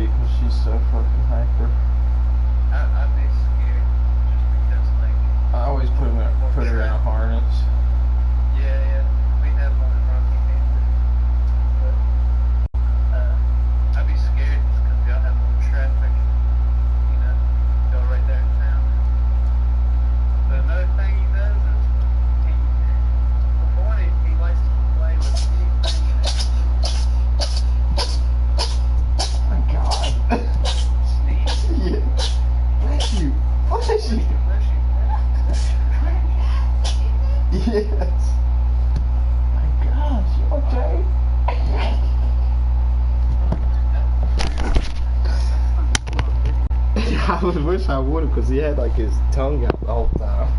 wait because she's so fucking hyper. I'd be scared just because, like, I always put her in a harness. Yeah, we have one in Rocky Hamlet, but I'd be scared just because y'all have more traffic, you know, go right there in town. But another thing he does is, for one, he likes to play with anything and everything. My God. Sneeze. Yeah. Bless you. Bless you. Yes. My gosh, you okay? I wish I would have, because he had like his tongue out the whole time.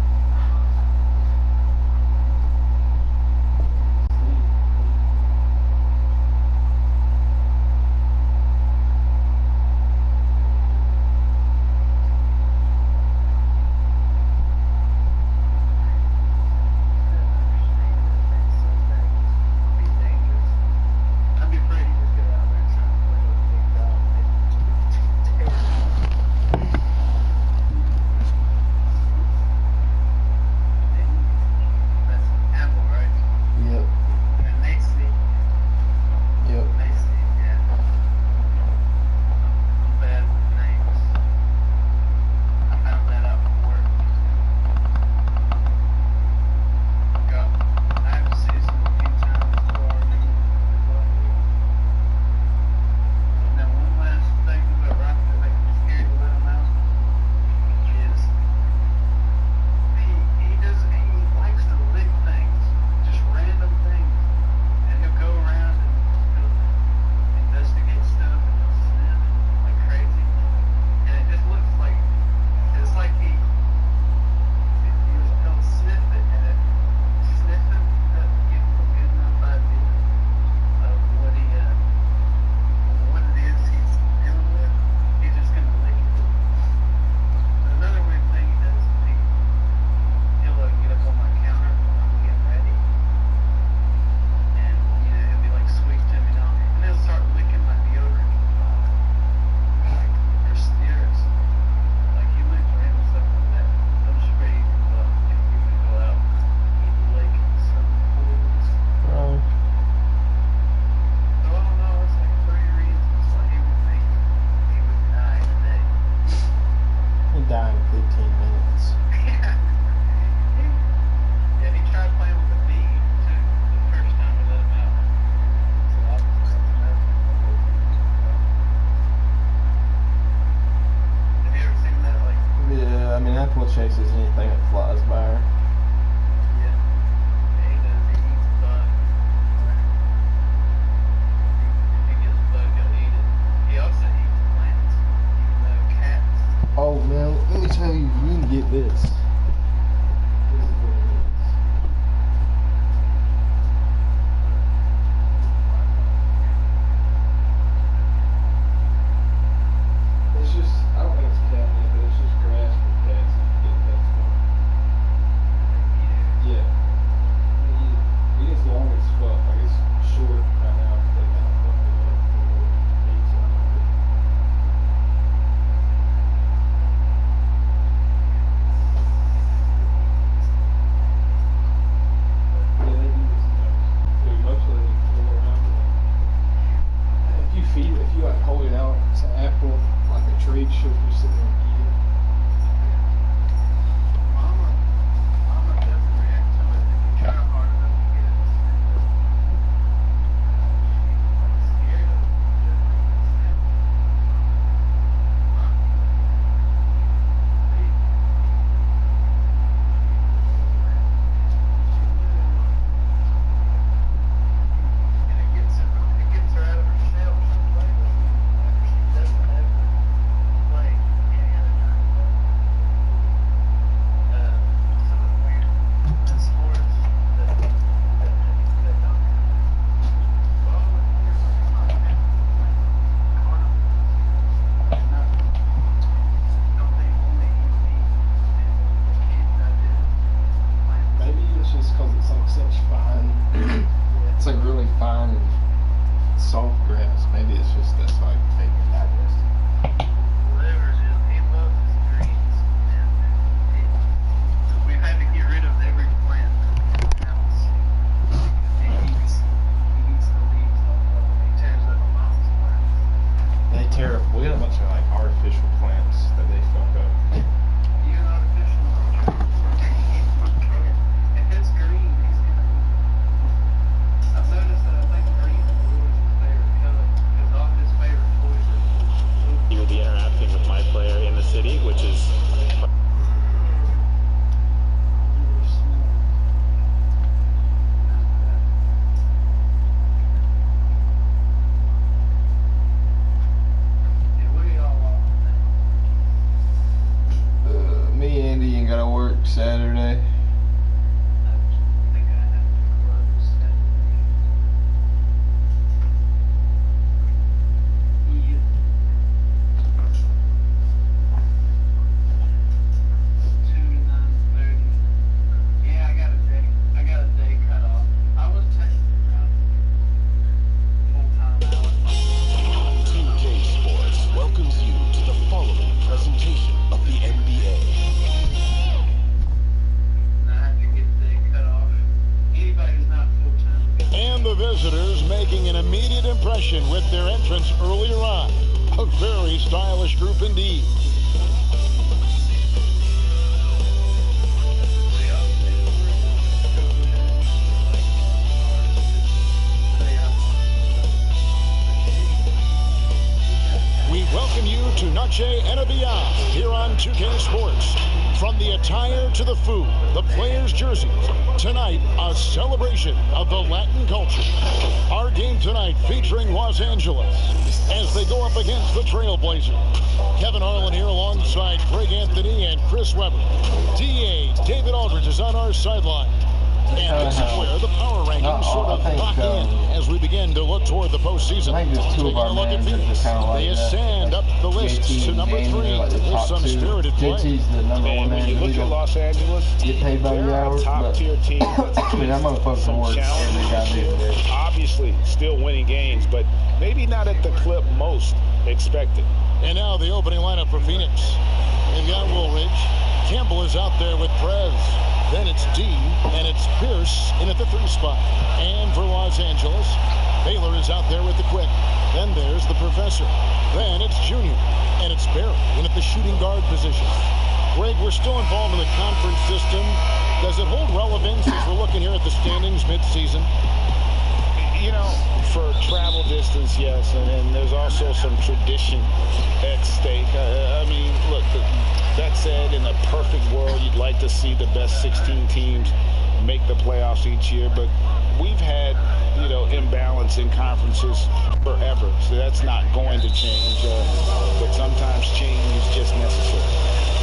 Chases anything that flies by her. Yeah, he does. He eats bug. If he gets a bug, he'll eat it. He also eats plants, even though cats. Oh man, let me tell you, you can get this. This is what it is. It's just, I don't think it's catnip, but it's just grass for cats. Yeah. It gets long as fuck. Like it's short right now. They kind of fuck it up. bunch of like artificial plants that they fuck up. You're an artificial. If it's green, he's gonna. I've noticed that I think green is Lewis' favorite color because all his favorite toys are blue. He will be interacting with my player in the city, which is. Me and Andy ain't gotta work Saturday. Visitors making an immediate impression with their entrance earlier on. A very stylish group indeed. We welcome you to Noche NSBA here on 2K Sports. From the attire to the food, the players' jerseys, tonight a celebration of the Latin culture. Our game tonight featuring Los Angeles as they go up against the Trailblazers. Kevin Harlan here alongside Greg Anthony and Chris Webber. DA David Aldridge is on our sideline. And this is where the power rankings sort of lock in as we begin to look toward the postseason. I think there's two of our managers that kind of like they ascend up the list to number 3 with some spirited play. JT's the number one man. When you look at Los Angeles, get paid by the hour. Top-tier team. I mean, that motherfucker works every goddamn day. Obviously, still winning games, but maybe not at the clip most expected. And now the opening lineup for Phoenix. They've got Woolridge. Campbell is out there with Prez. Then it's D, and it's Pierce in at the 3 spot. And for Los Angeles, Baylor is out there with the quick. Then there's the Professor. Then it's Junior, and it's Barry in at the shooting guard position. Greg, we're still involved in the conference system. Does it hold relevance as we're looking here at the standings mid-season? You know, for travel distance, yes, and there's also some tradition at stake. I mean, look, that said, in a perfect world, you'd like to see the best 16 teams make the playoffs each year, but we've had, you know, imbalance in conferences forever, so that's not going to change, but sometimes change is just necessary.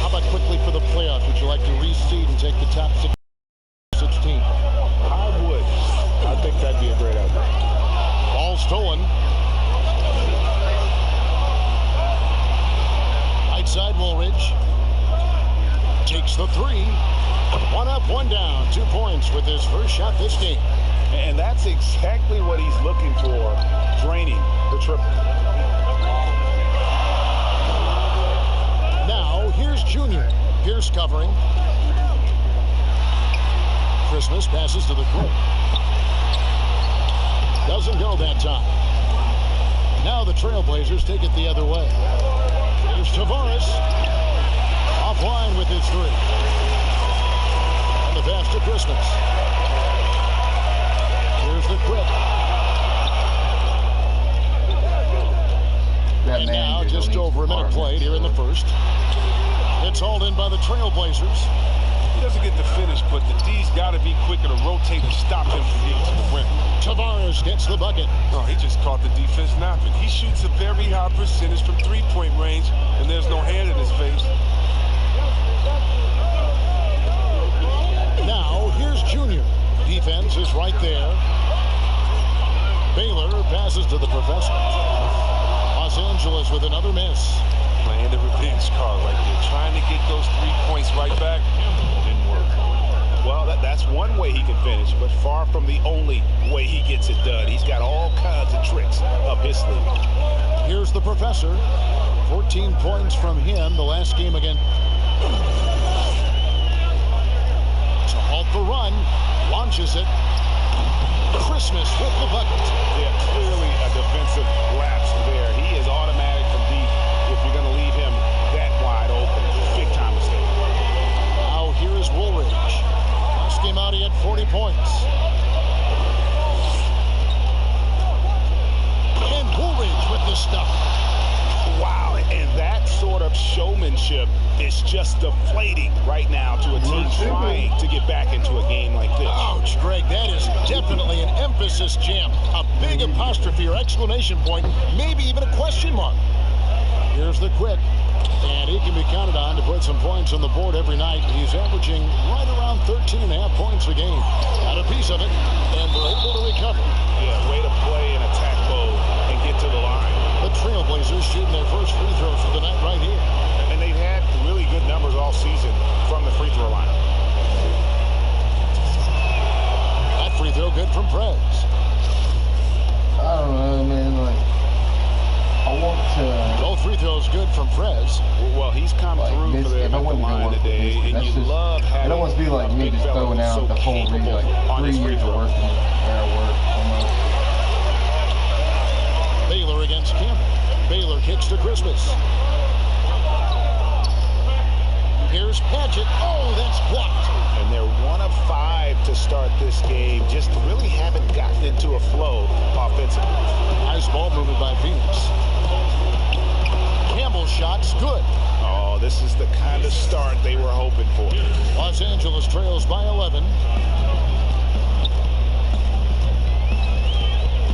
How about quickly for the playoffs? Would you like to reseed and take the top 16? I would. I think that'd be a great idea. Ball stolen. Right side, Woolridge. Takes the 3. 1 up, 1 down. 2 points with his first shot this game. And that's exactly what he's looking for, draining the triple. Now, here's Junior. Pierce covering. Christmas passes to the quick. Doesn't go that time. Now the Trailblazers take it the other way. Here's Tavares. Offline with his 3. And the pass to Christmas. Here's the quick. And now just over a minute played here in the first. It's hauled in by the Trailblazers. He doesn't get the finish, but the D's got to be quicker to rotate and stop him from getting to the rim. Tavares gets the bucket. No, he just caught the defense napping. He shoots a very high percentage from three-point range, and there's no hand in his face. Now, here's Junior. Defense is right there. Baylor passes to the Professor. Los Angeles with another miss. Playing the revenge card right there, trying to get those 3 points right back. Didn't work. Well, that's one way he can finish, but far from the only way he gets it done. He's got all kinds of tricks up his sleeve. Here's the Professor. 14 points from him the last game again. To halt the run, launches it. Christmas with the bucket. Yeah, clearly a defensive lapse there. He is automatic from deep with showmanship is just deflating right now to a team trying to get back into a game like this. Ouch, Greg, that is definitely an emphasis jam. A big apostrophe or exclamation point, maybe even a question mark. Here's the quick, and he can be counted on to put some points on the board every night. He's averaging right around 13.5 points a game. Got a piece of it, and they're able to recover. Yeah, way to play in attack mode and get to the line. The Trailblazers shooting their first free throw for the night right here. And they've had really good numbers all season from the free throw line. That free throw good from Prez. I don't know, man. Like, I want to. Both free throws good from Prez. Well, he's come through for them at the line today, and you love having. I don't want to be like me just throwing out the whole league, like 3 years of working where I work almost. Baylor against Campbell. Baylor kicks to Christmas. Here's Padgett. Oh, that's blocked. And they're 1 of 5 to start this game. Just really haven't gotten into a flow offensively. Nice ball movement by Phoenix. Campbell's shot's good. Oh, this is the kind of start they were hoping for. Los Angeles trails by 11.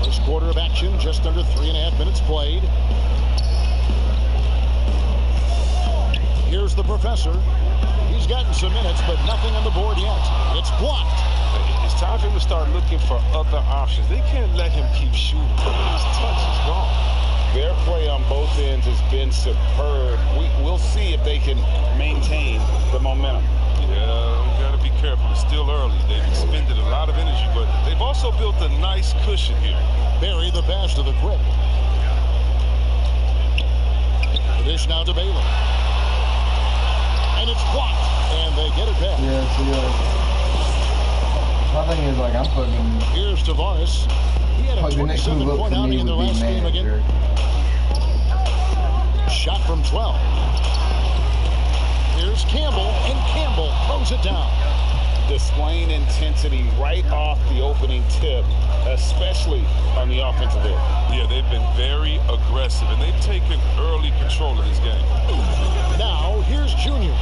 First quarter of action, just under 3.5 minutes played. Here's the professor. He's gotten some minutes, but nothing on the board yet. It's blocked. It's time for him to start looking for other options. They can't let him keep shooting. His touch is gone. Their play on both ends has been superb. We'll see if they can maintain the momentum. Yeah, we got to be careful. It's still early. They've expended a lot of energy, but they've also built a nice cushion here. Barry the pass to the quick. The dish now to Baylor. And it's blocked. And they get it back. Yeah, see, my thing is, like, I'm fucking. Here's Tavares. He had a 27-point outing in their last game again. Shot from 12. Here's Campbell, and Campbell throws it down. Displaying intensity right off the opening tip, especially on the offensive end. Yeah, they've been very aggressive, and they've taken early control of this game. Now, here's Junior.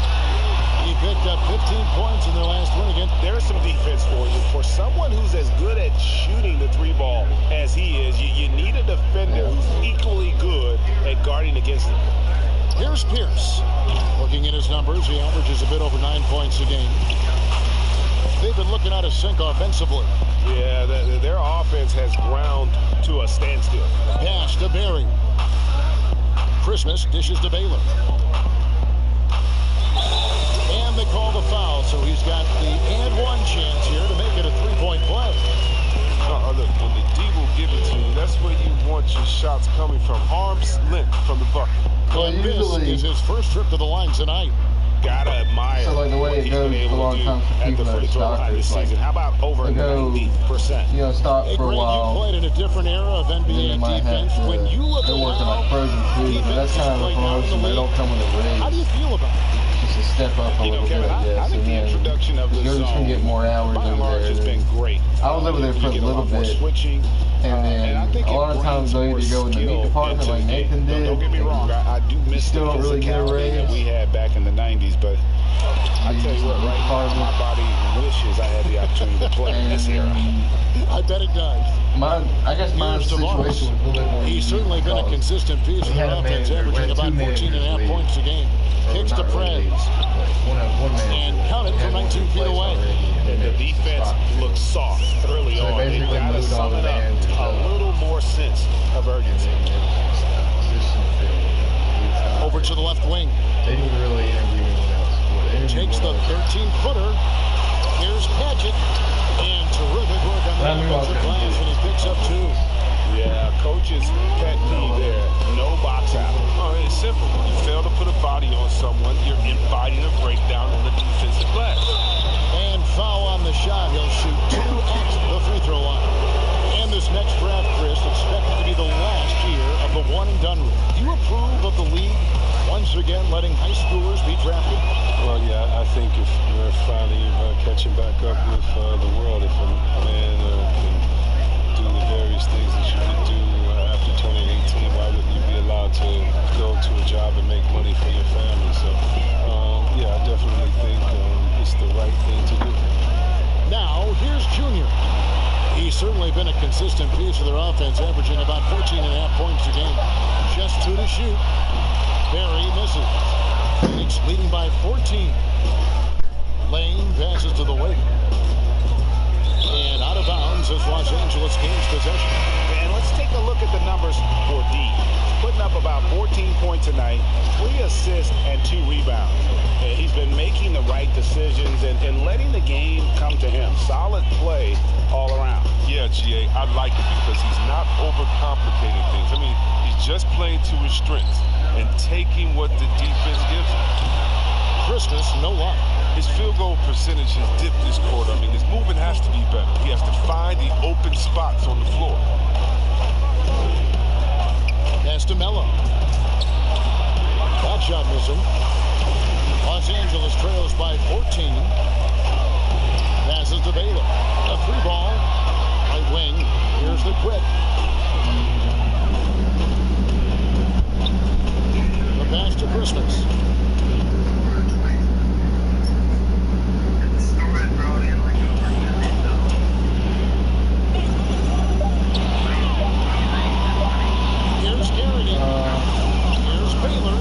He picked up 15 points in their last win again. There's some defense for you. For someone who's as good at shooting the 3 ball as he is, you need a defender who's equally good at guarding against him. Here's Pierce. Looking at his numbers, he averages a bit over 9 points a game. They've been looking out of sync offensively. Yeah, their offense has ground to a standstill. Pass to Barry. Christmas dishes to Baylor. And they call the foul, so he's got the and one chance here to make it a 3-point play. Look, when the D will give it to you, that's where you want your shots coming from. Arm's length from the bucket. Well, And this usually, is his first trip to the line tonight. Gotta admire so like the way what it he's goes been a able long to do time for at the people that free are throw line this stoppers, season. like, How about over they go, 90%? you know, stop Hey, for a Greg, while. you played in a different era of And then they NBA might have defense. to, When you look they're working around, like frozen food, but that's kind of a promotion. They don't come with a raise. how do you feel about it? Just to step up a little Kevin, bit, I guess. I think And the then introduction of the you're just zone, gonna get more hours by and over large, there. has been great. I was over there You for a get little lot more bit, switching, and then I think a lot of times they'll either go in the meat department like Nathan did. Don't get me wrong, I do miss the still don't really get a physicality that raise. we had back in the 90s, but I tell you what, right now, my body wishes I had the opportunity to play in this era. I bet it does. I guess my Here's Tavares. situation was a little bit more He's unique certainly been a because consistent piece of we their had a offense, manager, averaging we had about 2 14.5 managers points a game. or Kicks to not really Prez. leads, but one manager And counted from had 19 feet one away. already, and The then defense stopped. looks soft early So on. They've basically got to moved all sum the it up managers a up. little more sense of urgency. Over to the left wing. They didn't really interview anyone else. Takes the 13-footer. Here's Padgett. And terrific work on the offensive glass, and he picks up 2. Yeah, coach's pet peeve there. No box out. Oh, it's simple. When you fail to put a body on someone, you're inviting a breakdown on the defensive glass. And foul on the shot. He'll shoot 2 at the free throw line. And this next draft, Chris, expected to be the last year of the one-and-done rule. Do you approve of the league once again letting high schoolers be drafted? Well, yeah, I think if we're finally catching back up with the world, if a man can do the various things that you can do after turning 18, why wouldn't you be allowed to go to a job and make money for your family? So definitely think it's the right thing to do. Now, here's Junior. He's certainly been a consistent piece of their offense, averaging about 14.5 points a game. Just 2 to shoot. Barry misses. Phoenix leading by 14. Lane passes to the wing. And out of bounds as Los Angeles gains possession. And let's take a look at the numbers for D. Putting up about 14 points tonight, 3 assists and 2 rebounds. He's been making the right decisions and letting the game come to him. Solid play all around. Yeah, GA, I like it because he's not overcomplicating things. I mean, he's just playing to his strengths and taking what the defense gives him. Christmas, no luck. His field goal percentage has dipped this quarter. I mean, his movement has to be better. He has to find the open spots on the floor. Pass to Melo. That shot missing. Los Angeles trails by 14. Passes to Baylor. A 3-ball. Right wing. Here's the quick. The pass to Christmas. Here's Garrity. Here's Baylor.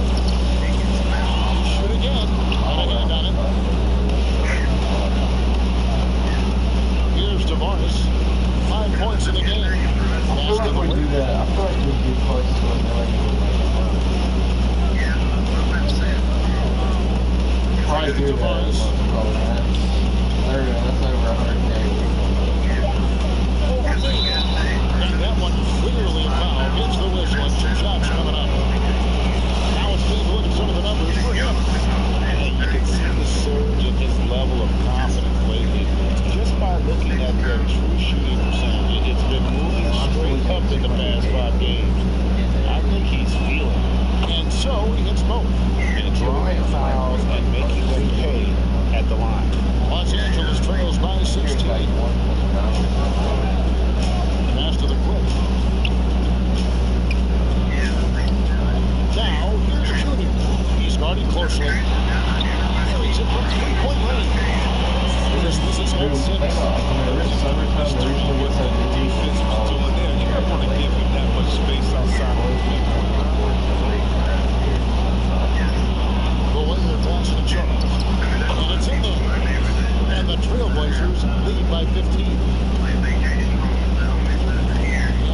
Shoot again. Got a hand on it. Here's Tavares. 5 points in the game. Pass to the wing. do that. I feel like we'd be close to a million. Probably do that. That's over 100K. And that one clearly a foul. Gets the whistle and some shots coming up. Now let's take a look at some of the numbers for him. And you can see the surge in his level of confidence lately. Just by looking at the true shooting percentage, it's been moving straight up in the past 5 games. I think he's feeling it. And so he hits both. And drawing fouls and making them pay at the line. Los Angeles trails by 16. Pass to the quick. Now, here's Junior. He's guarding closely. Carries it from 3-point range. This is got 6. What the defense was doing there, you don't want to give him that much space outside of his midpoint. The winger pass to Charles. And it's in there. And the Trailblazers lead by 15.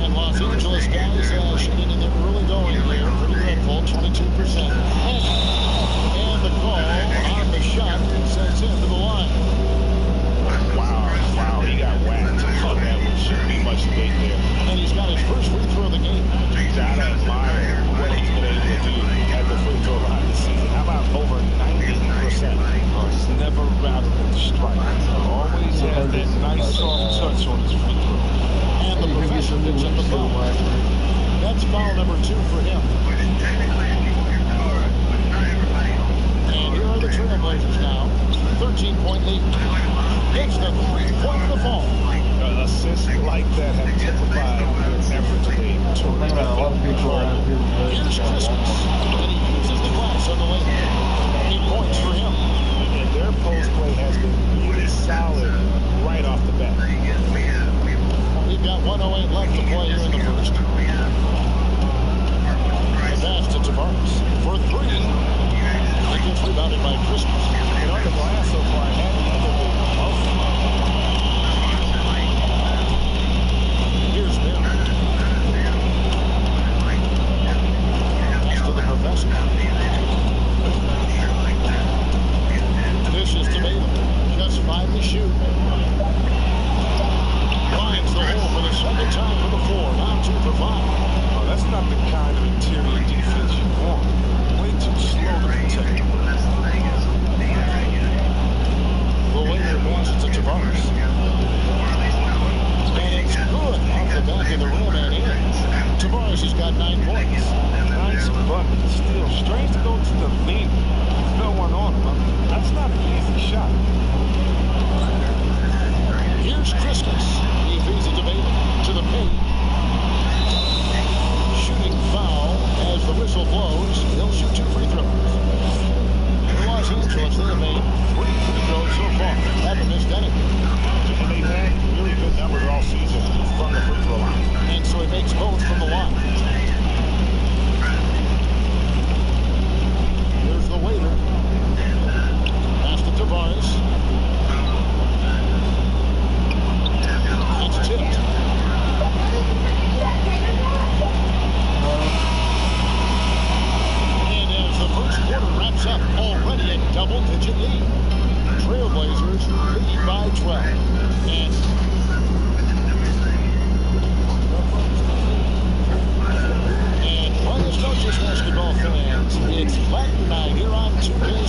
And Los Angeles guys shooting in the early going here. Pretty dreadful, 22%. And the call on the shot sends him to the line. Wow, he got whacked. So that shouldn't be much debate there. And he's got his first free throw of the game. Gotta admire what he's been able to do at the free throw line this season. How about over 90%? He's never rattled at the strike. Always has that nice soft touch on his free throw. And the professor picks up the foul. That's foul number 2 for him. And here are the Trailblazers now. 13-point lead. It's the 3-point of the fall. Assists like that have typified their efforts today. Here's Christmas. And he uses the glass on the lane. 8 points for him. And their post play has been really solid right off the bat. We've got 1:08 left to play here in the first. The pass to Tavares for 3. It gets rebounded by Christmas. And on the glass so far, Here's Bill. Pass to the professor. This is to Baylor. Just 5 to shoot. Finds the hole for the second time for the 4. Now 2 for 5. Oh, that's not the kind of interior defense you want. Way too slow to protect. The winger passes to Tavares. And it's good off the back of the rim and in. Tavares has got 9 points. Nice bucket. Still strange to go to the lead. No one on him. That's not an easy shot. Here's Christmas. He feeds it to Baylor. To the paint. Shooting foul as the whistle blows. He'll shoot 2 free throws. In Los Angeles, they have made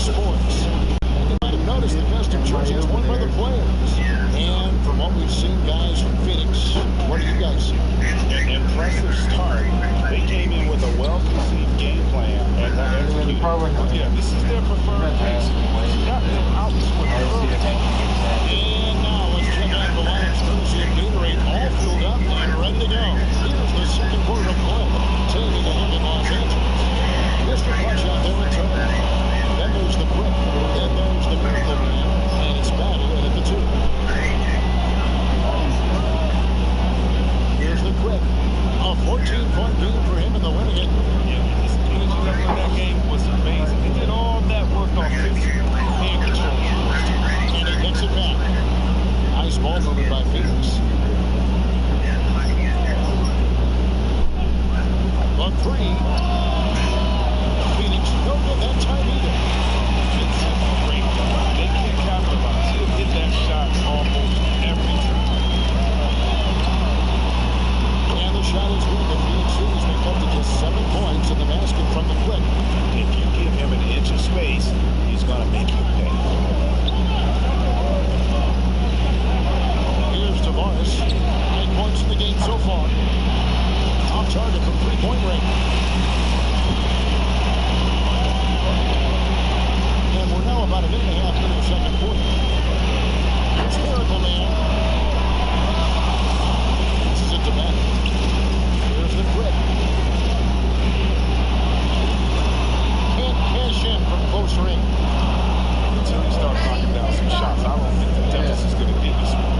Sports. And you might have noticed the custom jerseys worn by the players. And from what we've seen, guys from Phoenix, what do you guys see? An impressive start. They came in with a well-conceived game plan and executed. Yeah, this is their preferred pace. Got them out with and now let's check out the Lions jersey and Gatorade all filled up and ready to go. Here's the second quarter of play. Taking a look at Los Angeles. Mr. Clutch out there in turn. Then there's the brick. Then there's the Miracle Man. And it's batted at the 2. Here's the quick. A 14-point game for him in the win again. Yeah, his energy level in that game was amazing. He did all that work offensively and control. And he picks it back. Nice ball movement by Phoenix. On 3. Phoenix no good that time either. It's great. They can't capitalize. He'll hit that shot almost every time. And the shot is good. The Phoenix series make up to just 7 points in the basket from the quick. If you give him an inch of space, he's going to make you pay. Here's Tavares. 9 points in the game so far. Top target from 3-point range. And we're now about a minute and a half into the second quarter. Here's Miracle Man. This is it to back. Here's the grip. Can't cash in from close range. Until he starts knocking down some shots, I don't think the deficit's going to be this one.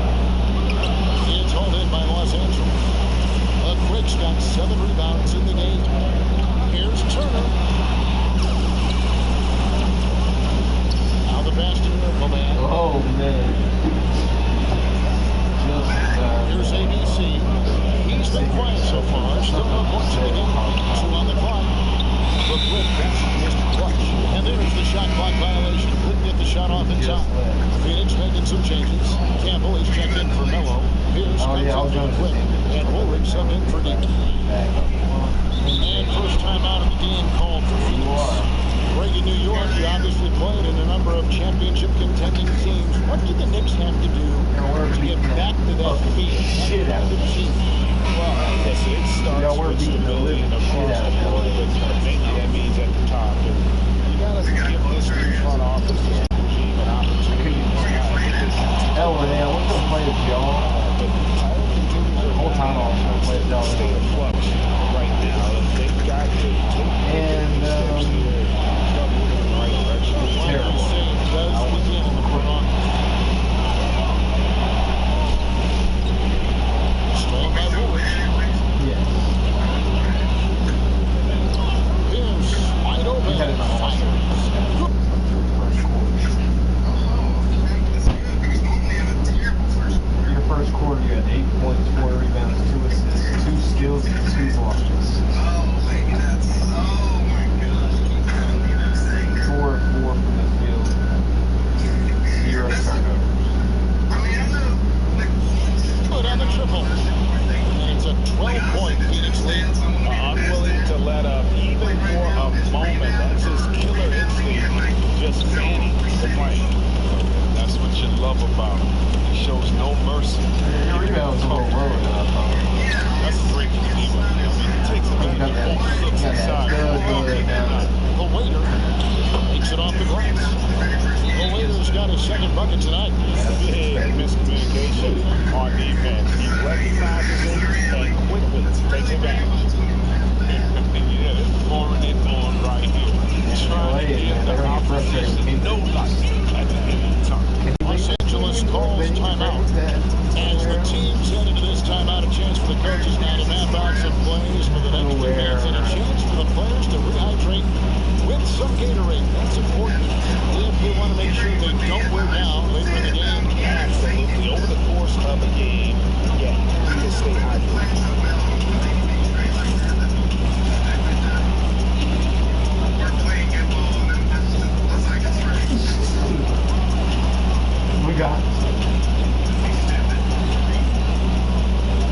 It's hauled in by Los Angeles. Quick's got 7 rebounds in the game. Here's Turner. Now the pass to Miracle Man. Oh, man. Here's ABC. He's been quiet so far. Still no points in the game. 2 on the clock. The quick pass is Clutch. And there's the shot clock violation. Couldn't get the shot off in time. Phoenix making some changes. Campbell is checked in for Melo. Here's Quick. And Woolridge subbed in for Deacon. And first time out of the game called for Phoenix. Greg in New York, you obviously played in a number of championship contending teams. What did the Knicks have to do to get back to that feet? Well, I guess it starts with stability and across the board, but mainly that means at the top. And you got to give this new front office, this regime, an opportunity. What's the play of y'all? The whole time I was going to play y'all. State of flux right now. They've got to take steps here. Start moving in the right direction. It's terrible. Does begin in the front office. Stolen by Woolridge. Yeah. Here's wide open. Your first quarter, you had 8 points, 4 rebounds, 2 assists, 2 steals, and 2 blocks. 4 of 4 from the field. 0 turnovers. Put on the triple. And it's a 12-point Phoenix lead. Unwilling to let up even for a moment. That's his killer instinct. Just fanning the plane. That's what you love about him. He shows no mercy. Your rebound's a little lower than I thought. That's great for the team. I mean, he takes a minute to pull, looks inside. The waiter takes it off the glass. The waiter's got his second bucket tonight. Big miscommunication on defense. He recognizes it and quickly takes it back. Yeah, they're pouring it on right here. Trying to give the opposition no life at the end of the time. Los Angeles calls timeout. As the teams head into this timeout, a chance for the coaches now to map out some plays for the next 2 minutes and a chance for the players to rehydrate with some Gatorade. That's important if they want to make sure they don't wear down later in the game. Absolutely. Over the course of a game, yeah, you can stay hydrated. We got.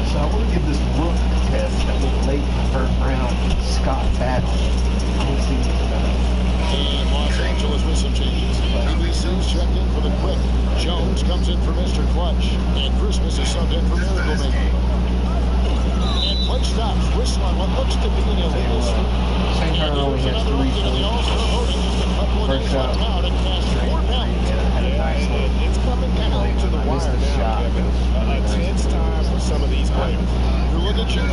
So I want to give this look test that was late in the first round. Scott Battle. And Los Angeles with some changes. first shot. Out and cast 4 penalties. It's coming down to the wire now, Kevin. It's time for some of these players. You look at Jimmy.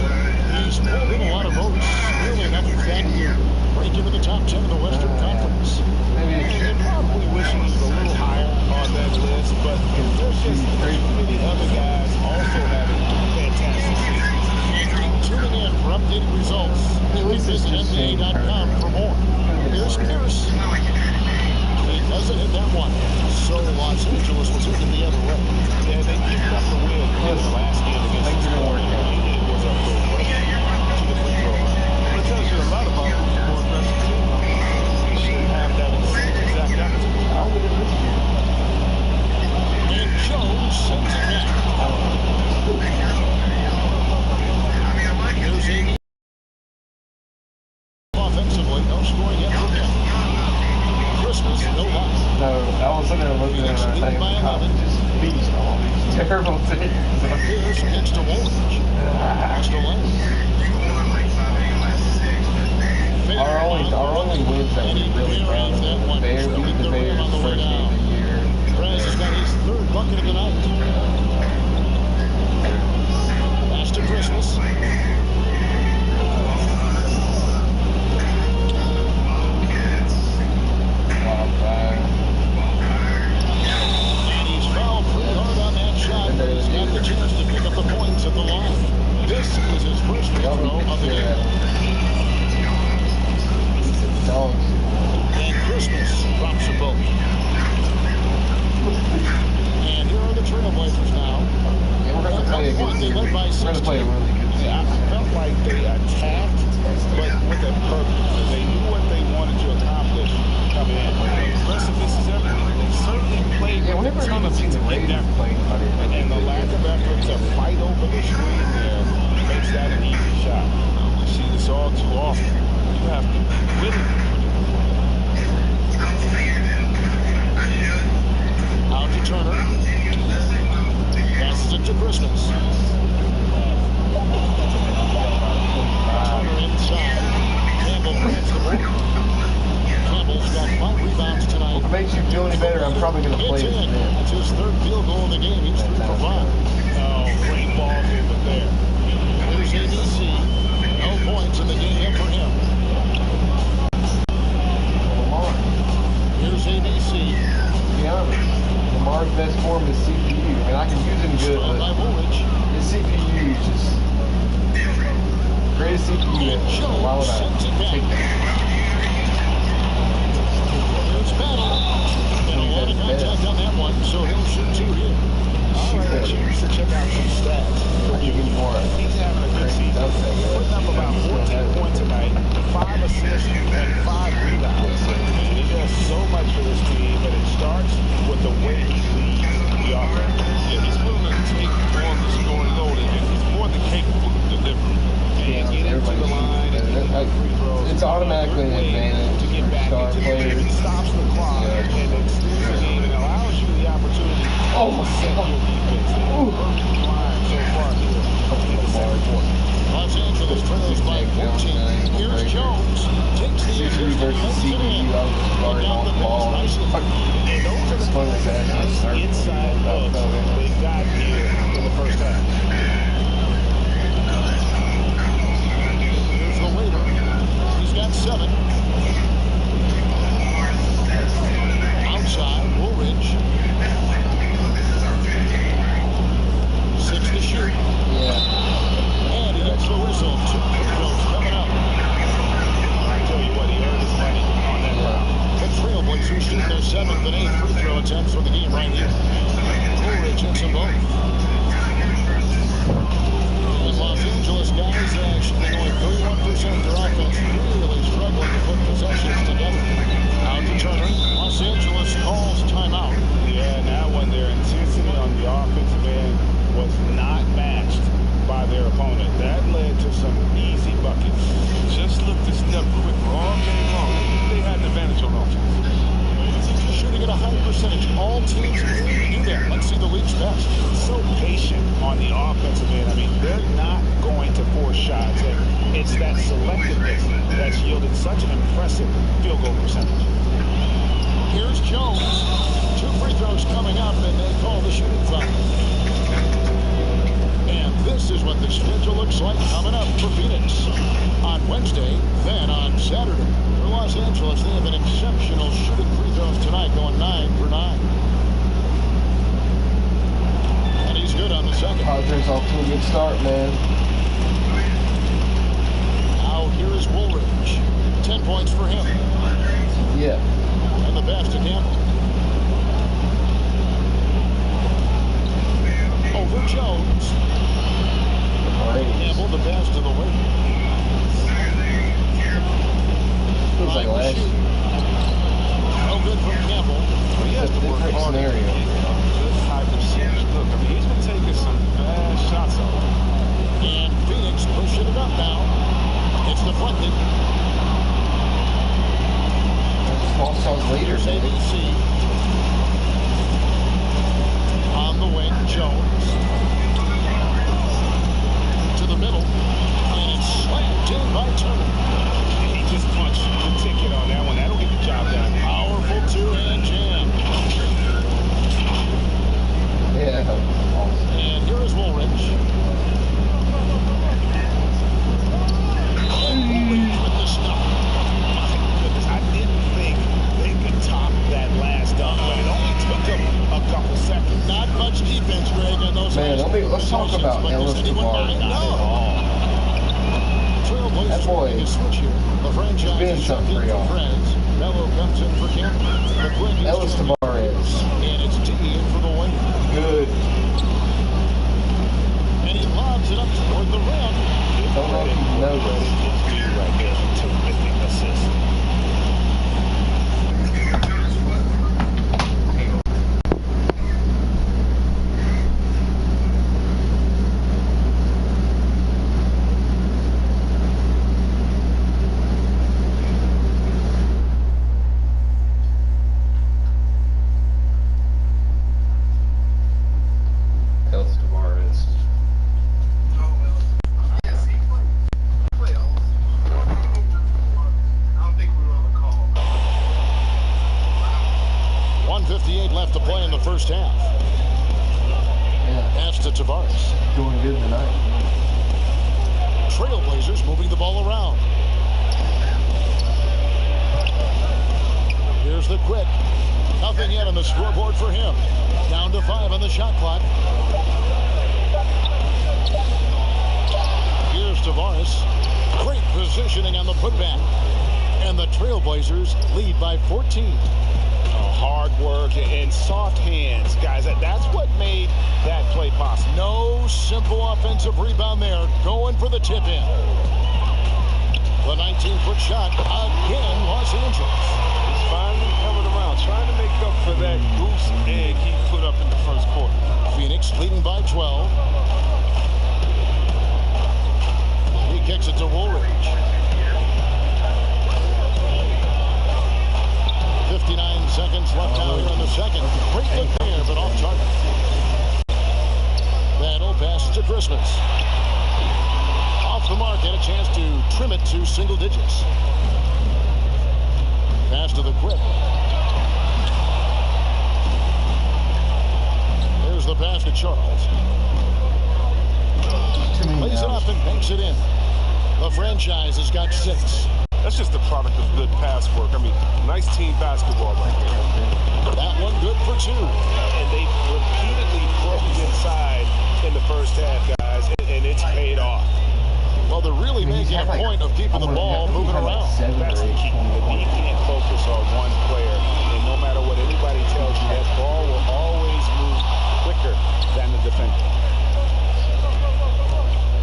He's pulled in a lot of votes. Really enough, in fact, to break into the top 10 in the Western Conference. And probably wishing he was a little higher on that list, but there's just too many other guys also having fantastic seasons. Tuning in for updated results. Visit NBA.com for more. Here's Pierce. He doesn't hit that one. So Los Angeles will take it the other way. Yeah, they picked up the win in the last game against the Warriors. It was a good one to the free throw line. It tells you a lot about the more aggressive team. We shouldn't have that exact opportunity. And Jones sends it back. Here's Amy. Offensively, no scoring yet from him. Christmas, no luck. No, I was looking at thing. Just beast on. Terrible thing. Here's against the Woolwich. Next to Lane. Our only wins that we really proud of. The Bears beat the Bears first game of the year. Perez has got his 3rd bucket of the night. Last to Christmas. And he's fouled pretty hard on that shot, but he's got the chance to pick up the points at the line. This is his first free throw of the game. And Christmas drops a boat. And here are the Trailblazers now. Yeah, we're going to play a good team. We're going to play a really good team. Yeah, I felt like they attacked, but with a purpose. They knew what they wanted to accomplish coming in. Aggressiveness is everything. They certainly played Yeah, with whenever the I'm a team to that get that playing and the lack of effort to fight over the screen there makes that an easy shot. We see this all too often. You have to really Out to Turner. Passes it to Christmas. Turner inside. Campbell grabs the ball. Campbell's got 5 rebounds tonight. If it makes you feel any better, I'm probably going to play It's this in. man. It's his 3rd field goal of the game. He's 3 for 5. Oh, great ball movement there. Here's ABC. No points in the game yet for him. Lamar. Here's ABC. To be honest, Lamar's best form is CPU. And I can use him good, Fouled by but Woolwich. his CPU is just greatest CPU. Why would I take that? Here's Battle. And a lot of contact on that one, so he'll shoot 2 here. All right, choose to check out some stats. He's He's having a good season. Putting up about 14 points tonight, 5 assists, and 5 rebounds. He does so much for this team, but it starts with the way he leads the offense. Yeah, he's willing to take on the scoring load, and he's more than capable of delivering. And getting to the line and getting the free throws. It's automatically an advantage to get for back star into the game. players. It stops the clock and extends the game and allows you the opportunity Oh to my set God. your defense. Perfect line so far here in the second quarter. Los Angeles trails by 14. Here's Jones. Takes the CPU assist and versus puts it CPU, in. I was just guarding off the ball. And those are the Explain kinds that. of nice inside looks they got here in the first half. Here's the leader. He's got 7. Outside, Woolridge. 6 to shoot. Yeah. And he gets the whistle. 2 free throws coming up. I tell you what, he earned his money on that run. The Trailblazers shooting their 7th and 8th free throw attempts for the game right here. Woolridge hits them both. The Los Angeles guys shooting only 31% of their offense, really struggling to put possessions together. Out to Turner. Los Angeles calls timeout. Yeah, now when their intensity on the offensive end was not matched by their opponent, that led to some easy buckets. Just look to step quick all game long. They had an advantage on offense. Shooting at a high percentage. All teams really do that. Let's see the league's best. So patient on the offensive end. I mean, they're not going to force shots. And it's that selectiveness that's yielded such an impressive field goal percentage. looks like coming up for Phoenix on Wednesday, then on Saturday. For Los Angeles, they have an exceptional shooting free throws tonight, going 9 for 9. And he's good on the second. Padres off to a good start, man. Now here is Woolridge. 10 points for him. Yeah. And the pass to Campbell. Over Jones. Campbell, the pass to the wing. Feels like last year. No good from Campbell. He has to work hard to get this type of series. Look, I mean, he's been taking some bad shots on him. And Phoenix pushing it up now. It's deflected. Small songs later, Here's ABC. On the wing, Jones. To the middle. And it's slammed in by Turner. He just punched the ticket on that one. That'll get the job done. Powerful two-hand jam. Yeah. Awesome. And here is Woolridge. Woolridge with the stop. My goodness, I didn't think they could top that last dunk, but it only took them a couple seconds. Not much defense, Greg, on those Man, let's talk about Ellis Tavares. Trailblazers That boy making a switch here. The franchise been is something for in y'all. for Friends. Mello comes in for Campbell. The quick is Ellis Jimmy. Tavares. And it's D in for the win. Good. And he lobs it up toward the rim. Don't know if you know this. Right there, terrific assist. Ellis Tavares. Yes, he played playoffs. I don't think we were on the call. 1:58 left to play in the first half. Yeah. Pass to Tavares. Doing good tonight. Trailblazers moving the ball around. Here's the quick. Nothing yet on the scoreboard for him. Down to 5 on the shot clock. Here's Tavares. Great positioning on the putback. And the Trailblazers lead by 14. Hard work and soft hands, guys. That's what made that play possible. No simple offensive rebound there. Going for the tip in. The 19-foot shot again, Los Angeles. He's finally coming around, trying to make up for that goose egg he put up in the first quarter. Phoenix leading by 12. He kicks it to Woolridge. 59 seconds left out here in the second. Great look there, but off target. That'll pass to Christmas. Off the mark, and a chance to trim it to single digits. Pass to the quick. There's the pass to Charles. Lays it up and banks it in. The franchise has got 6. That's just the product of good pass work. I mean, nice team basketball right there. That one good for 2. And they repeatedly broke inside in the first half, guys, and it's paid off. Well, they're really making a point of keeping the ball moving around. That's the key. You can't focus on one player, and no matter what anybody tells you, that ball will always move quicker than the defender.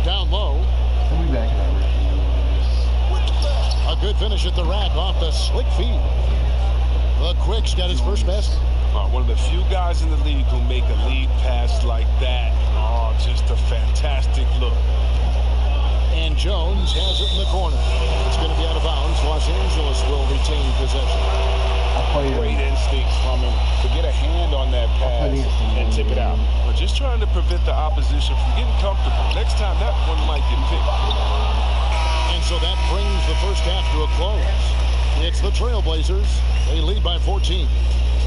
Down low. We'll be back in that routine. A good finish at the rack off the slick feed. The Quick's got his first basket. One of the few guys in the league who make a lead pass like that. Oh, just a fantastic look. And Jones has it in the corner. It's going to be out of bounds. Los Angeles will retain possession. Great instincts from him to get a hand on that pass and tip it out. We're just trying to prevent the opposition from getting comfortable. Next time, that one might get picked. And so that brings the first half to a close. It's the Trailblazers. They lead by 14.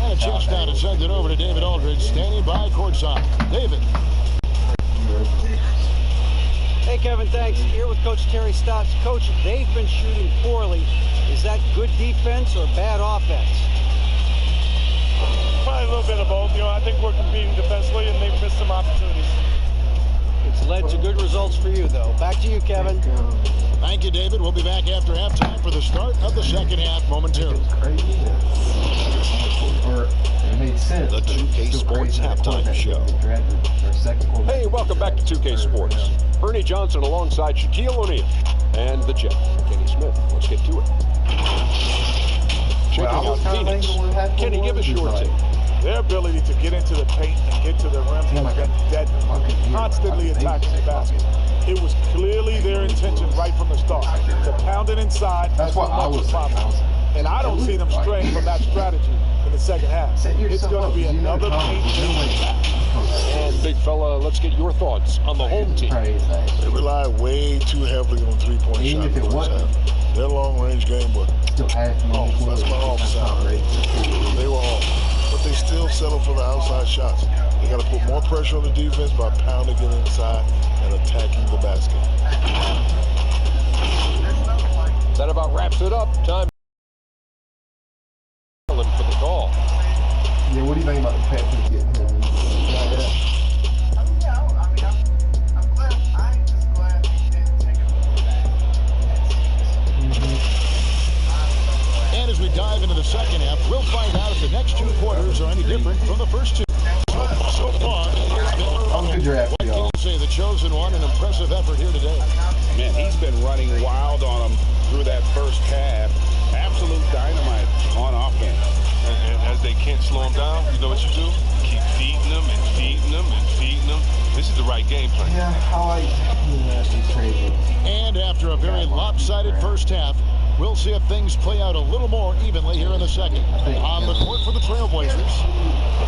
And a chance now to send it over to David Aldridge, standing by courtside. David. Hey, Kevin, thanks. Here with Coach Terry Stotts. Coach, they've been shooting poorly. Is that good defense or bad offense? Probably a little bit of both. I think we're competing defensively, and they've missed some opportunities. It's led to good results for you, though. Back to you, Kevin. Thank you, David. We'll be back after halftime for the start of the second half momentarily. It made sense. The 2K Sports Halftime Show. Hey, welcome back to 2K Sports. Ernie Johnson alongside Shaquille O'Neal and the Jet, Kenny Smith. Let's get to it. Checking out Phoenix. Kenny, give us your take. Their ability to get into the paint and get to the rim has been deadly, constantly attacking the basket. It was clearly their intention right from the start to pound it inside as much as possible. And I don't see them straying from that strategy in the second half. It's going to be another paint attack. And big fella, let's get your thoughts on the home team. They rely way too heavily on three-point shots in the first half. Their long-range game was off. That's my offside. They were off. But they still settle for the outside shots. They got to put more pressure on the defense by pounding it inside and attacking the basket. That about wraps it up. Time for the call. Yeah, what do you think about the Packers getting him? And as we dive into the second half, we'll find out if the next two quarters are any different from the first two. So far, Good draft, what can you say? The chosen one, an impressive effort here today. Man, he's been running wild on them through that first half. Absolute dynamite on offense. And as they can't slow him down, you know what you do? Keep feeding them and feeding them and feeding them. This is the right game plan. Yeah, I like these crazy. And after a very lopsided first half, we'll see if things play out a little more evenly here in the second. On the court for the Trailblazers,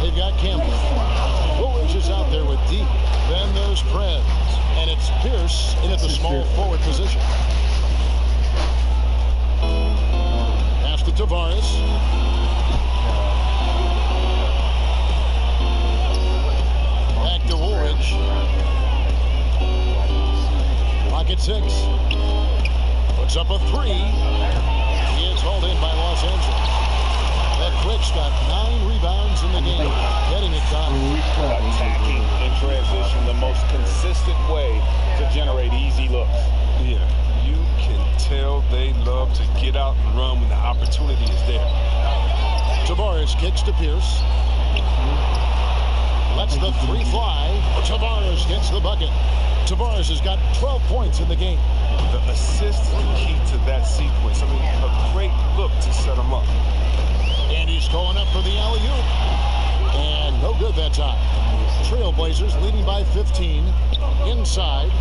they've got Campbell. Woolridge is out there with Deep. Then there's Prez. And it's Pierce in at the small forward position. Pass to Tavares. Back to Woolridge. Clock at 6. Puts up a 3. He is hauled in by Los Angeles. That Quick's got 9 rebounds in the game. Getting it done. Attacking in transition, the most consistent way to generate easy looks. Yeah, you can tell they love to get out and run when the opportunity is there. Tavares kicks to Pierce. Lets the 3 fly. Tavares gets the bucket. Tavares has got 12 points in the game. The assist is the key to that sequence. I mean, a great look to set him up. And he's going up for the alley-oop. And no good that time. Trailblazers leading by 15. Inside,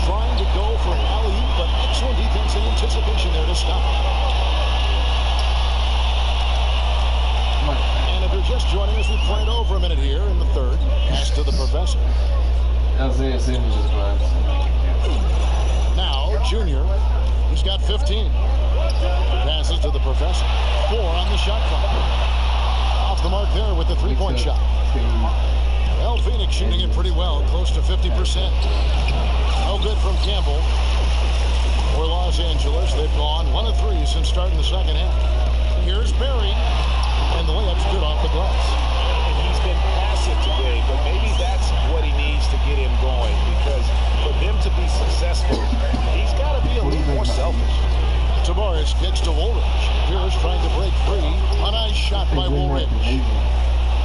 trying to go for an alley-oop, but excellent defense and anticipation there to stop it. And if you're just joining us, we play it over a minute here in the third. Pass to the professor. Isaiah Simmons is fine. Now, Junior, he's got 15. Passes to the professor. 4 on the shot clock. Off the mark there with the three-point shot. Well, Phoenix shooting it pretty well, close to 50%. No good from Campbell. For Los Angeles, they've gone 1 of 3 since starting the second half. Here's Barry, and the layup's good off the glass. And he's been passive today, but maybe that's what he needs to get him going, because for them to be successful, he's got to be a little more selfish. Tavares kicks to Woolridge. Pierce trying to break free. A nice shot by Woolridge.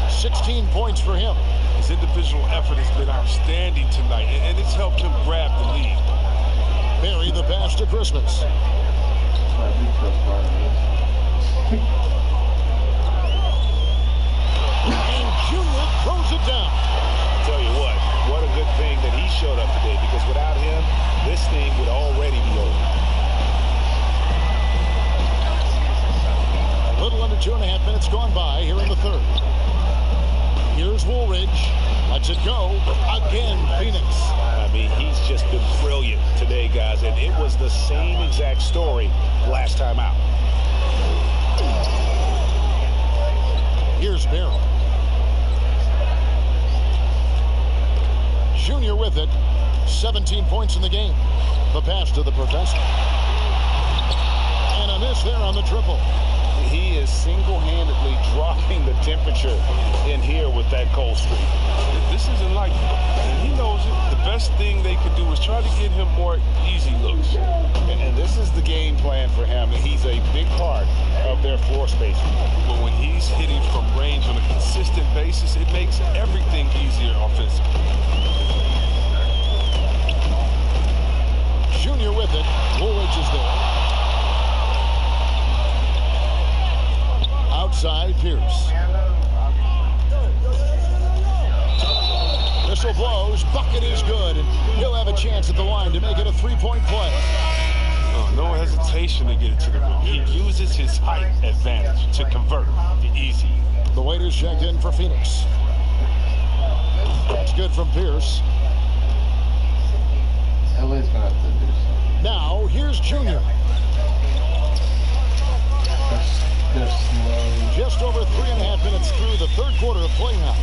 16 points for him. His individual effort has been outstanding tonight, and it's helped him grab the lead. Barry the pass to Christmas. And Junior throws it down. I'll tell you what a good thing that he showed up today, because without him, this thing would already be over. A little under 2.5 minutes gone by here in the third. Here's Woolridge. Lets it go. Again, Phoenix. I mean, he's just been brilliant today, guys, and it was the same exact story last time out. Here's Barry. Junior with it. 17 points in the game. The pass to the professor. And a miss there on the triple. He is single-handedly dropping the temperature in here with that cold streak. This isn't like him, and he knows it. The best thing they could do is try to get him more easy looks. And this is the game plan for him. He's a big part of their floor spacing. But when he's hitting from range on a consistent basis, it makes everything easier offensively. Junior with it. Woolridge is there. Outside, Pierce. Whistle blows. Bucket is good. And he'll have a chance at the line to make it a three-point play. No hesitation to get it to the rim. He uses his height advantage to convert the easy. The waiters checked in for Phoenix. That's good from Pierce. LA's going to have to do something. Now, here's Junior. They're slow. Just over 3.5 minutes through the third quarter of play now.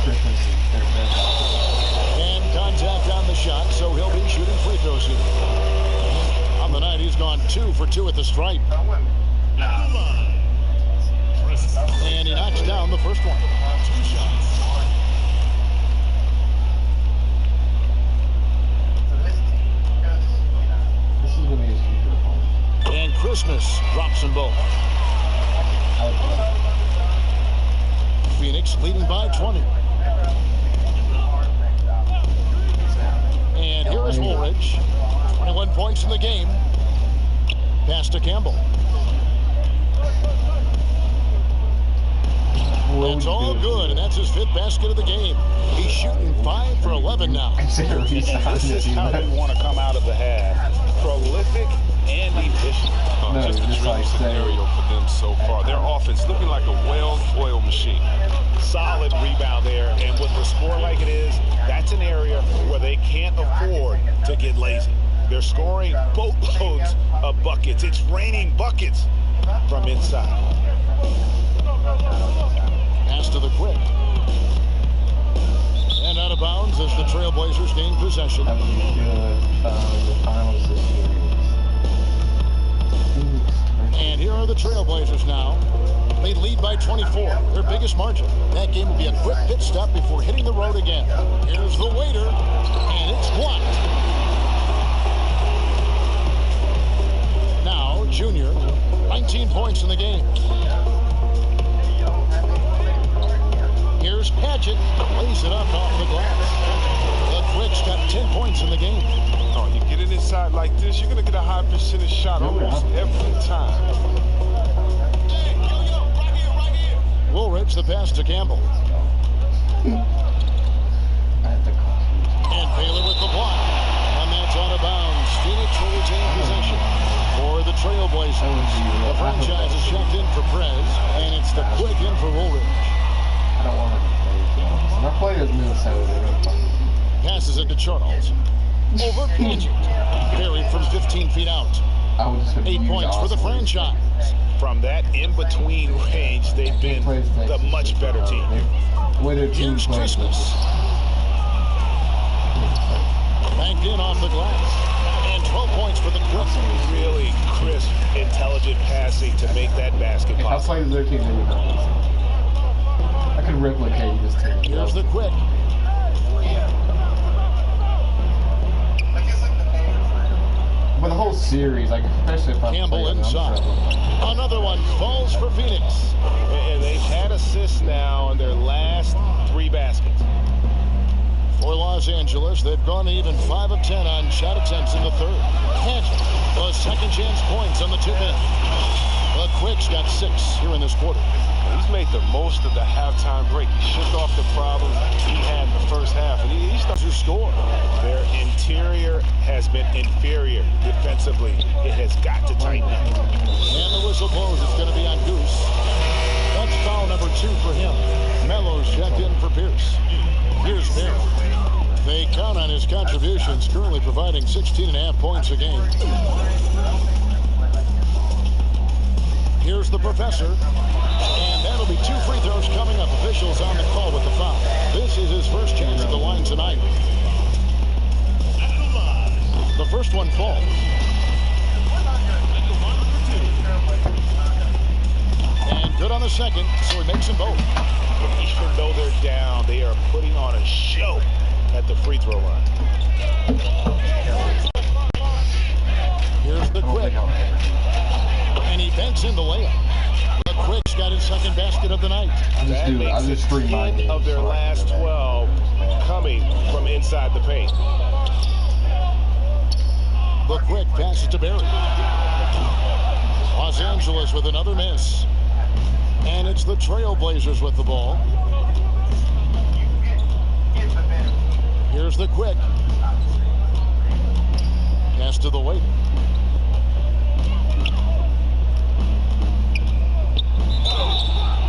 Christmas is their best. And contact on the shot, so he'll be shooting free throws here. On the night, he's gone 2 for 2 at the stripe. And he knocks down the first one. 2 shots. This is going to be his future home. And Christmas drops them both. Phoenix leading by 20. And here is Woolridge. 21 points in the game. Pass to Campbell. It's all good, and that's his 5th basket of the game. He's shooting 5 for 11 now. This is how we want to come out of the half. Prolific and efficient. Just a dream scenario for them so far. Their offense looking like a well-oiled machine. Solid rebound there, and with the score like it is, that's an area where they can't afford to get lazy. They're scoring boatloads of buckets. It's raining buckets from inside. Pass to the quick. And out of bounds as the Trailblazers gain possession. That would be good. The finals this year. And here are the Trailblazers now. They lead by 24, their biggest margin. That game will be a quick pit stop before hitting the road again. Here's the waiter, and it's blocked. Now, Junior, 19 points in the game. Here's Padgett, lays it up off the glass. The Quick's got 10 points in the game. Oh, you get it inside like this, you're going to get a high percentage shot almost every time. Woolridge, the pass to Campbell. And Baylor with the block. And that's out of bounds. Phoenix will retain possession for the Trailblazers. The franchise is checked in for Prez, and it's the Quick in for Woolridge. I don't want to play. My players Minnesota. Passes it to Charles. Over Padgett. Buried from 15 feet out. 8 points for the franchise. From that in-between range, they've been the much better team. Here's Christmas. Banked in off the glass. And 12 points for the Quick. Really crisp, intelligent passing to make that basket possible. If I played their team, they would not. I could replicate this team. Here's the Quick. But the whole series, like especially if I'm Campbell inside. Another one falls for Phoenix. And they've had assists now in their last 3 baskets. For Los Angeles, they've gone even 5 of 10 on shot attempts in the third. Padgett, the second chance points on the tip-in. The Quick's got 6 here in this quarter. He's made the most of the halftime break. He shook off the problem he had in the first half, and he starts to score. Their interior has been inferior defensively. It has got to tighten up. And the whistle blows. It's going to be on Goose. That's foul number 2 for him. Melo's checked in for Pierce. Here's Merrill. They count on his contributions, currently providing 16.5 points a game. Here's the professor. And that'll be 2 free throws coming up. Officials on the call with the foul. This is his first chance at the line tonight. The first one falls. And good on the second, so he makes them both. Even though they're down, they are putting on a show at the free throw line. Here's the Quick. And he banks in the layup. The Quick's got his second basket of the night. That makes 10 of their last 12 coming from inside the paint. The Quick passes to Barry. Los Angeles with another miss. And it's the Trailblazers with the ball. Here's the Quick. Pass to the Waiter.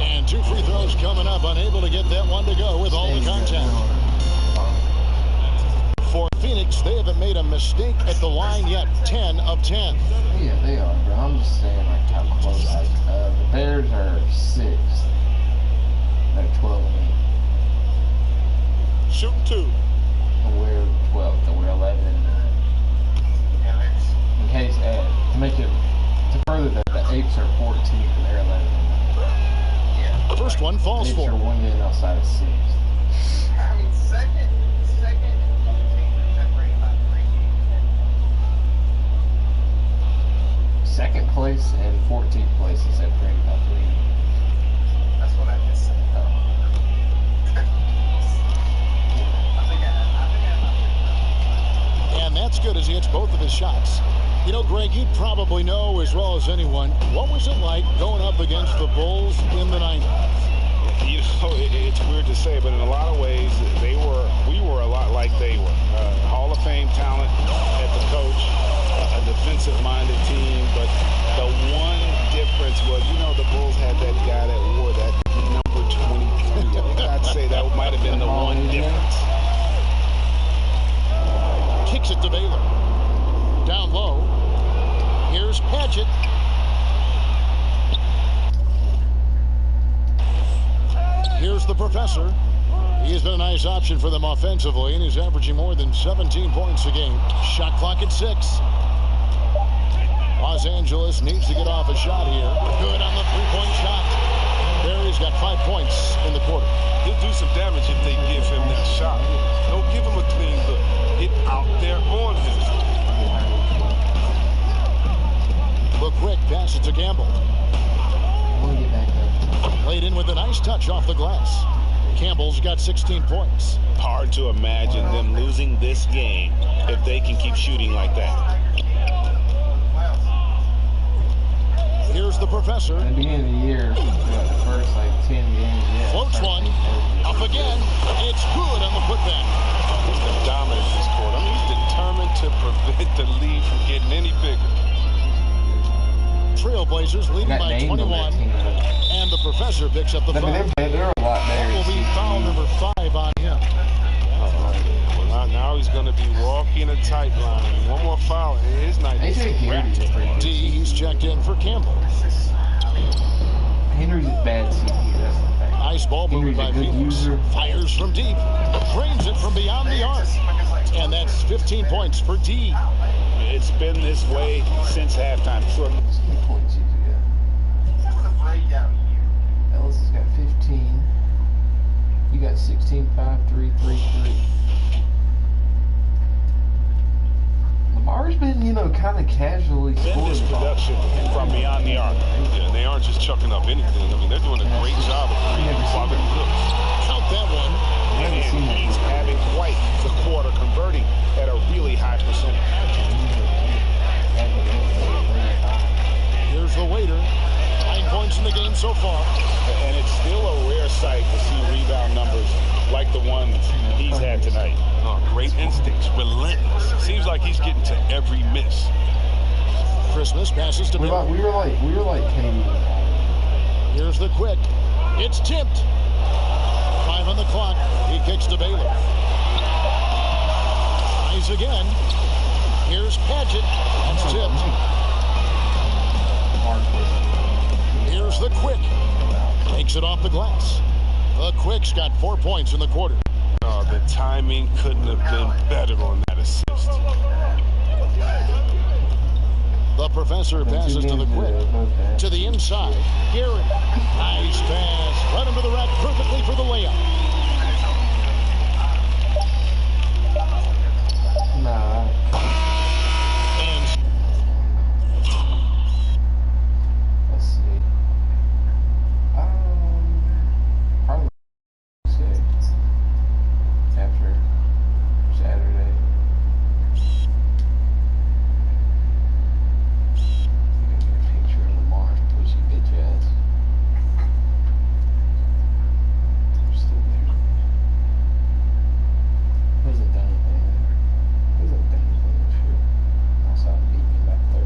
And 2 free throws coming up. Unable to get that one to go with all the contact. For Phoenix, they haven't made a mistake at the line yet. 10 of 10. Yeah, they are, bro. I'm just saying, like, how close. The Bears are 6th. They're 12 and 8. Shooting 2. And we're 12th, and we're 11 and 9. In case, to make it, to further that, the Apes are 14th and they're 11 and 9. First one falls Apes for. are 1 game outside of 6th. I mean, second and 14th are separated by 3 games. Second place and 14th place is separated by 3 games. That's what I just said. And that's good as he hits both of his shots. You know, Greg, you probably know as well as anyone, what was it like going up against the Bulls in the 90s? You know, it's weird to say, but in a lot of ways, we were a lot like they were. Hall of Fame talent at the coach, a defensive-minded team, but the one difference was, you know, the Bulls had that guy that wore that number 23. I'd say that might have been the one difference. Kicks it to Baylor. Down low. Here's Padgett. Here's the Professor. He's been a nice option for them offensively, and he's averaging more than 17 points a game. Shot clock at 6. Los Angeles needs to get off a shot here. Good on the three-point shot. Barry's got 5 points in the quarter. He'll do some damage if they give him that shot. Don't give him a clean look. Get out there on him. The Quick pass it to Gamble. Played in with a nice touch off the glass. Campbell's got 16 points. Hard to imagine them losing this game if they can keep shooting like that. Here's the Professor. At the beginning of the year, the first 10 games. Yeah, floats one. Up again. It's good on the putback. He's the dominant this quarter. I mean, he's determined to prevent the lead from getting any bigger. Trailblazers leading by 21. And the Professor picks up the foul. They're a lot better. That will be foul number 5 on him. Well, now he's going to be walking a tight line. One more foul, and his night is wrapped. D, he's checked in for Campbell. Henry's a bad CP, that's the thing. Nice ball movement by Phoenix. Fires from deep. Drains it from beyond the arc. And that's 15 points for D. It's been this way since halftime. How many points you got? Ellis has got 15. You got 16, 5, 3, 3, 3. Lamar's been, kind of casually scoring. This production from beyond the arc. Yeah, and they aren't just chucking up anything. I mean, they're doing a great job of creating quality looks. Count that one. And he's having quite the quarter, converting at a really high percentage. Here's the Waiter. 9 points in the game so far. And it's still a rare sight to see rebound numbers like the ones he's had tonight. Oh, great instincts, relentless. Seems like he's getting to every miss. Christmas passes to Miller. We were like Katie. Here's the Quick. It's tipped. 5 on the clock. He kicks to Baylor. Nice again. Here's Padgett. That's tipped. Here's the Quick. Takes it off the glass. The Quick's got 4 points in the quarter. Oh, the timing couldn't have been better on that assist. The professor passes to the quick. To the inside. Gary. Nice pass. Right into the rack perfectly for the layup. Nah. And Let's see. Probably say after Saturday. You can get a picture of Lamar, which you bitch ass. You're still there. Wasn't done anything. Wasn't done anything this year. I saw him beat me by 30.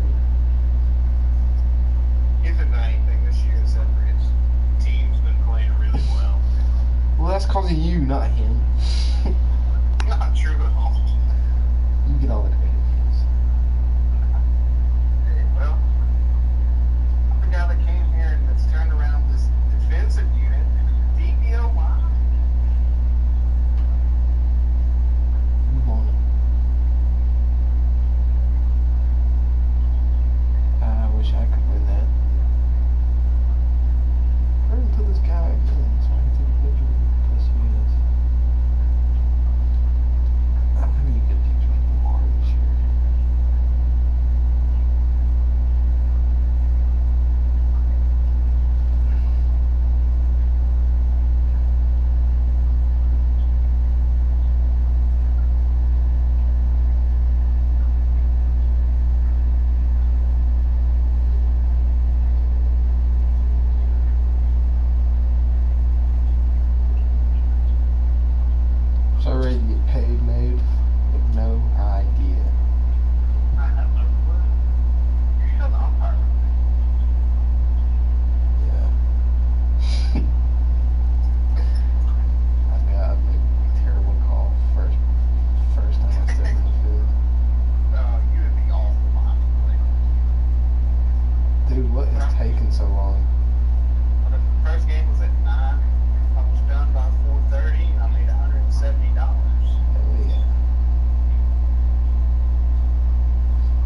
He hasn't done anything this year except for his team's been playing really well. Well, that's because of you, not him. Not true at all. You get all the credit. Well, the guy that came here and that's turned around this defensive unit, DPOY. Move on. I wish I could win that. Hurry and put this guy back in so I can take a picture of him. Plus he is. I don't have any good pictures of Lamar this year. So ready to get paid, made with no idea. I have no clue. You're the umpire. Yeah. I made a terrible call first time I stepped in the field. You would be awful behind the plate. Dude, what is taking so long? Well, the first game was at 9. I was done by 4:30 and I made $170. Hell yeah.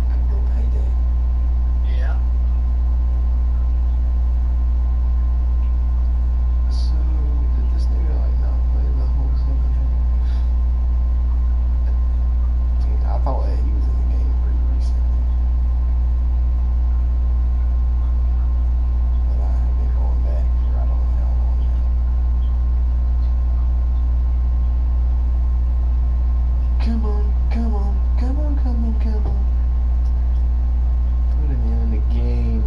Good little payday. Yeah. So, did this nigga like not play the whole second half? I mean, I thought that he was in the game pretty recently. But I have been going back for I don't know how long now. Come on, come on, come on, come on, come on. Put him in the game.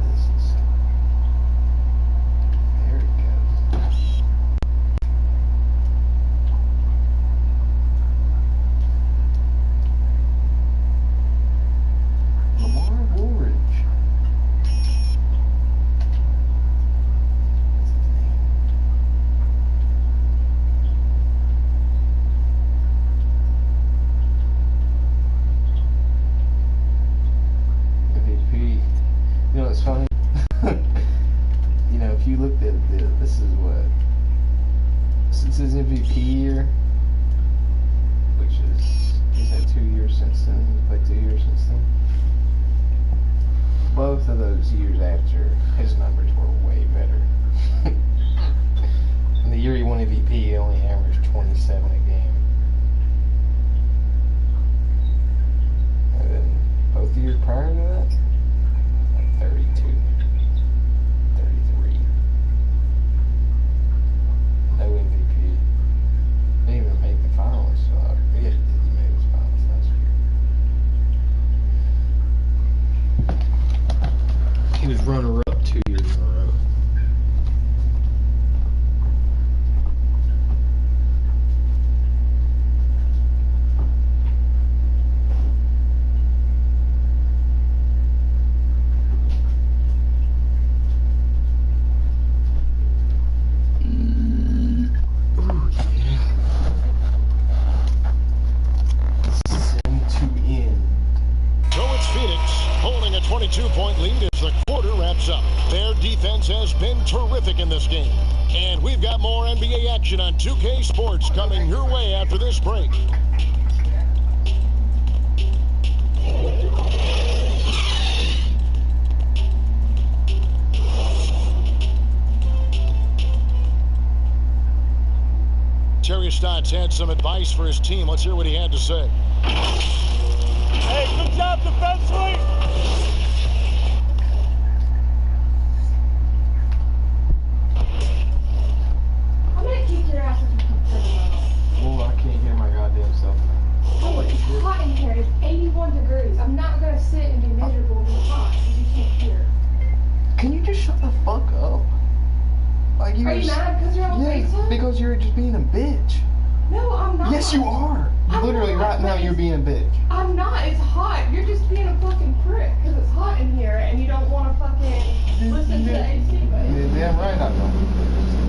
This is. There it goes. Lamar Woolridge. That's his name. MVP. You know what's funny? You know, if you looked at this is what, since his MVP year, which is, he's had 2 years since then, he's played 2 years since then. Both of those years after, his numbers were way better. In the year he won MVP, he only averaged 27 a game. And then both years prior to that, like 32, 33. No MVP. Didn't even make the finals. So yeah, he made his finals last year. He was runner-up 2 years in a row. so it's Phoenix holding a 22-point lead as the quarter wraps heads up, their defense has been terrific in this game. And we've got more NBA action on 2K Sports coming your way after this break. Terry Stotts had some advice for his team. Let's hear what he had to say. Hey, good job defensively. I'm gonna kick your ass if you keep turning on. Oh, I can't hear my goddamn self. Oh, it's hot in here. It's 81 degrees. I'm not gonna sit and be miserable and be hot because you can't hear. Can you just shut the fuck up? Like Are you mad because you're on FaceTime? Because you're just being a bitch. No, I'm not. Yes, you are. Literally, right now, you're being a bitch. I'm not. It's hot. You're just being a fucking prick because it's hot in here and you don't want to fucking listen to the AC. Damn right I don't.